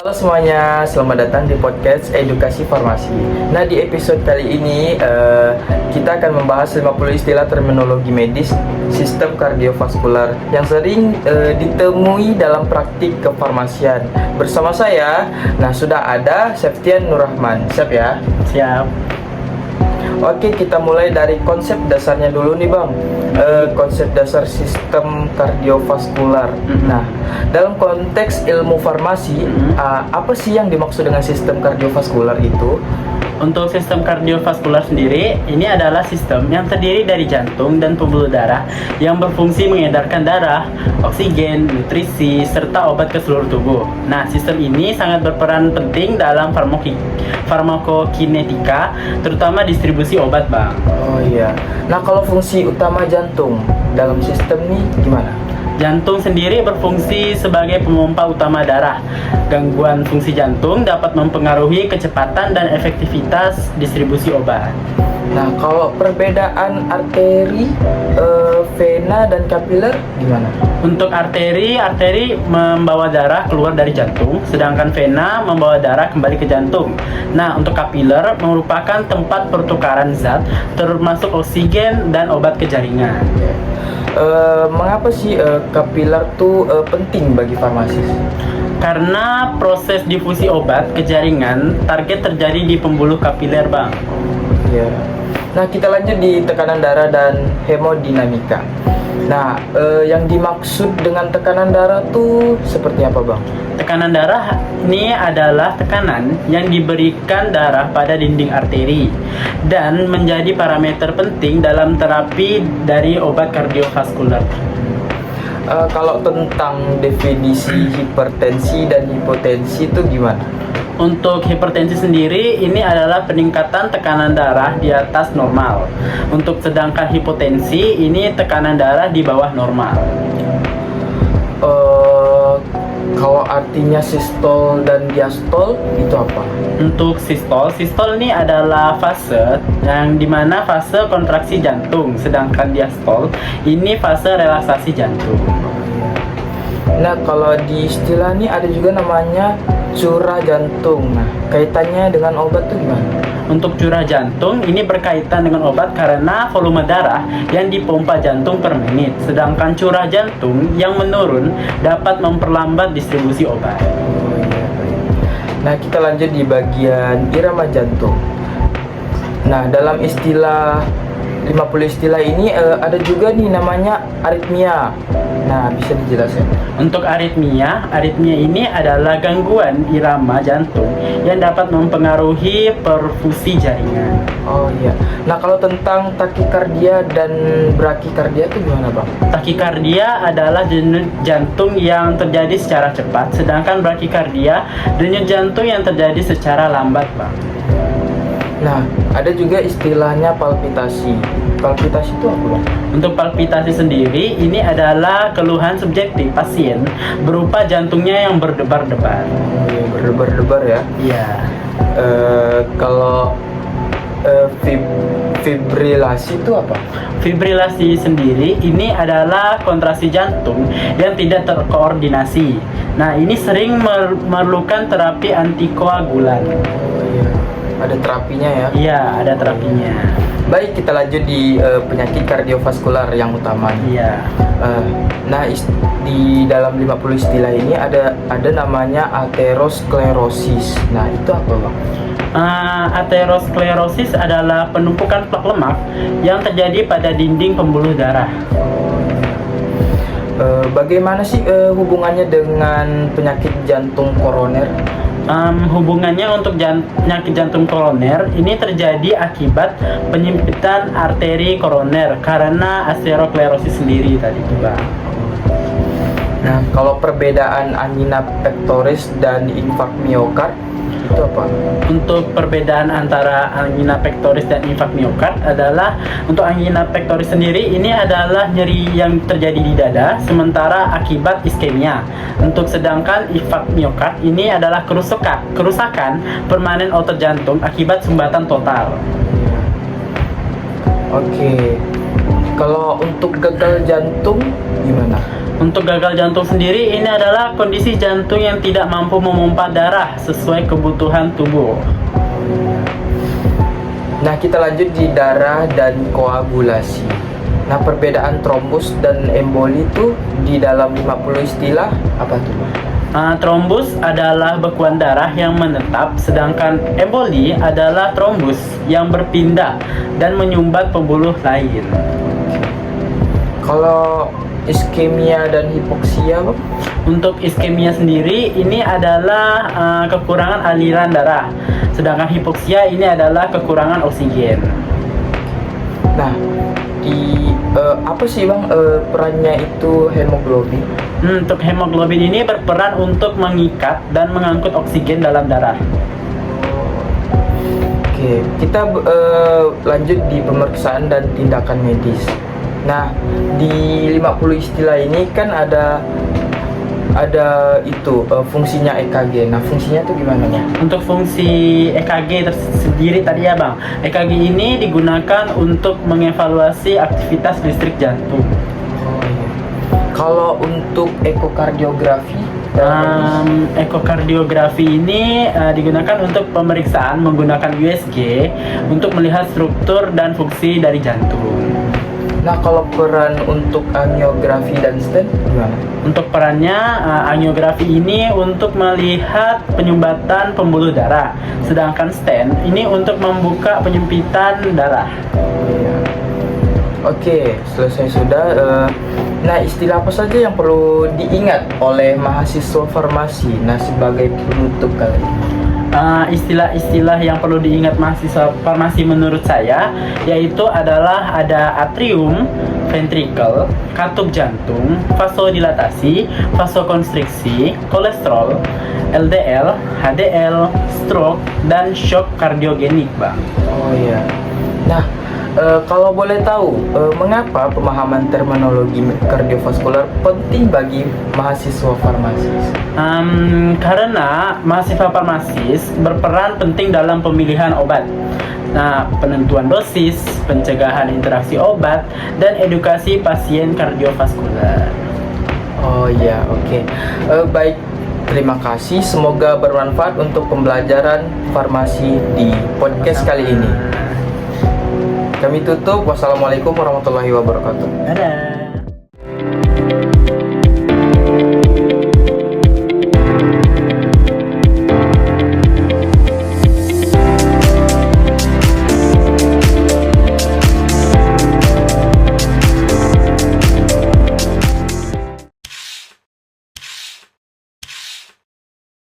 Halo semuanya, selamat datang di podcast Edukasi Farmasi. Nah, di episode kali ini kita akan membahas 50 istilah terminologi medis sistem kardiovaskular yang sering ditemui dalam praktik kefarmasian. Bersama saya, sudah ada Septian Nurrahman. Siap ya? Siap. Oke, kita mulai dari konsep dasarnya dulu nih Bang. Konsep dasar sistem kardiovaskular. Nah, dalam konteks ilmu farmasi, apa sih yang dimaksud dengan sistem kardiovaskular itu? Untuk sistem kardiovaskular sendiri, ini adalah sistem yang terdiri dari jantung dan pembuluh darah yang berfungsi mengedarkan darah, oksigen, nutrisi, serta obat ke seluruh tubuh. Nah, sistem ini sangat berperan penting dalam farmakokinetika, terutama distribusi obat, Bang. Oh iya. Nah, kalau fungsi utama jantung dalam sistem ini gimana? Jantung sendiri berfungsi sebagai pemompa utama darah. Gangguan fungsi jantung dapat mempengaruhi kecepatan dan efektivitas distribusi obat. Nah, kalau perbedaan arteri, vena, dan kapiler gimana? Untuk arteri membawa darah keluar dari jantung, sedangkan vena membawa darah kembali ke jantung. Nah, untuk kapiler merupakan tempat pertukaran zat, termasuk oksigen dan obat ke jaringan. Mengapa sih kapiler tuh penting bagi farmasis? Karena proses difusi obat ke jaringan target terjadi di pembuluh kapiler, Bang. Ya. Nah, kita lanjut di tekanan darah dan hemodinamika. Nah, yang dimaksud dengan tekanan darah tuh seperti apa, Bang? Tekanan darah ini adalah tekanan yang diberikan darah pada dinding arteri dan menjadi parameter penting dalam terapi dari obat kardiovaskular. Kalau tentang definisi hipertensi dan hipotensi itu gimana? Untuk hipertensi sendiri, ini adalah peningkatan tekanan darah di atas normal. Untuk sedangkan hipotensi, ini tekanan darah di bawah normal. Kalau artinya sistol dan diastol itu apa? Untuk sistol ini adalah fase yang dimana fase kontraksi jantung, sedangkan diastol ini fase relaksasi jantung. Nah, kalau di istilah ini ada juga namanya curah jantung. Nah, kaitannya dengan obat tuh gimana? Untuk curah jantung ini berkaitan dengan obat karena volume darah yang dipompa jantung per menit, sedangkan curah jantung yang menurun dapat memperlambat distribusi obat. Nah, kita lanjut di bagian irama jantung. Nah, dalam istilah 50 istilah ini ada juga nih namanya aritmia. Nah, bisa dijelaskan? Untuk aritmia ini adalah gangguan irama jantung yang dapat mempengaruhi perfusi jaringan. Oh iya. Nah, kalau tentang takikardia dan brakikardia itu gimana, Bang? Takikardia adalah denyut jantung yang terjadi secara cepat, sedangkan brakikardia denyut jantung yang terjadi secara lambat, Bang. Nah, ada juga istilahnya palpitasi. Palpitasi itu apa, Bang? Untuk palpitasi sendiri, ini adalah keluhan subjektif pasien berupa jantungnya yang berdebar-debar. Iya, berdebar-debar ya. Iya. Kalau fibrilasi itu apa? Fibrilasi sendiri ini adalah kontraksi jantung yang tidak terkoordinasi. Nah, ini sering memerlukan terapi antikoagulan. Oh iya. Ada terapinya ya? Iya, ada terapinya. Baik, kita lanjut di penyakit kardiovaskular yang utama. Iya. Nah, di dalam 50 istilah ini ada namanya aterosklerosis. Nah, itu apa, Bang? Aterosklerosis adalah penumpukan plak lemak yang terjadi pada dinding pembuluh darah. Bagaimana sih hubungannya dengan penyakit jantung koroner? Hubungannya untuk penyakit jantung koroner ini terjadi akibat penyempitan arteri koroner karena aterosklerosis sendiri tadi itu, Bang. Nah, kalau perbedaan angina pectoris dan infark miokard itu apa? Untuk perbedaan antara angina pectoris dan infark miokard adalah untuk angina pectoris sendiri ini adalah nyeri yang terjadi di dada sementara akibat iskemia. Untuk sedangkan infark miokard ini adalah kerusakan permanen otot jantung akibat sumbatan total. Oke. Kalau untuk gagal jantung gimana? Untuk gagal jantung sendiri ini adalah kondisi jantung yang tidak mampu memompa darah sesuai kebutuhan tubuh. Nah, kita lanjut di darah dan koagulasi. Nah, perbedaan trombus dan emboli itu di dalam 50 istilah apa tuh, Bang? Trombus adalah bekuan darah yang menetap, sedangkan emboli adalah trombus yang berpindah dan menyumbat pembuluh lain. Kalau iskemia dan hipoksia, Bang? Untuk iskemia sendiri ini adalah kekurangan aliran darah, sedangkan hipoksia ini adalah kekurangan oksigen. Nah, di apa sih, Bang, perannya itu hemoglobin? Untuk hemoglobin ini berperan untuk mengikat dan mengangkut oksigen dalam darah. Oke, kita lanjut di pemeriksaan dan tindakan medis. Nah, di 50 istilah ini kan ada itu fungsinya EKG. Nah, fungsinya tuh gimana ya? Untuk fungsi EKG tersendiri tadi ya Bang, EKG ini digunakan untuk mengevaluasi aktivitas listrik jantung. Oh, iya. Kalau untuk ekokardiografi, Ekokardiografi ini digunakan untuk pemeriksaan menggunakan USG untuk melihat struktur dan fungsi dari jantung. nah kalau peran untuk angiografi dan stent gimana? Untuk perannya, angiografi ini untuk melihat penyumbatan pembuluh darah, sedangkan stent ini untuk membuka penyempitan darah. Iya. Oke, selesai sudah. Nah, istilah apa saja yang perlu diingat oleh mahasiswa farmasi? Nah, sebagai penutup kali ini. Istilah-istilah yang perlu diingat mahasiswa farmasi menurut saya yaitu adalah ada atrium, ventricle, katup jantung, vasodilatasi, vasokonstriksi, kolesterol, LDL, HDL, stroke, dan shock kardiogenik, Bang. Oh iya. Nah, kalau boleh tahu, mengapa pemahaman terminologi kardiovaskular penting bagi mahasiswa farmasis? Karena mahasiswa farmasis berperan penting dalam pemilihan obat. Nah, penentuan dosis, pencegahan interaksi obat, dan edukasi pasien kardiovaskular. Oh iya, oke. Baik, terima kasih. Semoga bermanfaat untuk pembelajaran farmasi di podcast kali ini. Kami tutup. Wassalamualaikum warahmatullahi wabarakatuh. Dadah.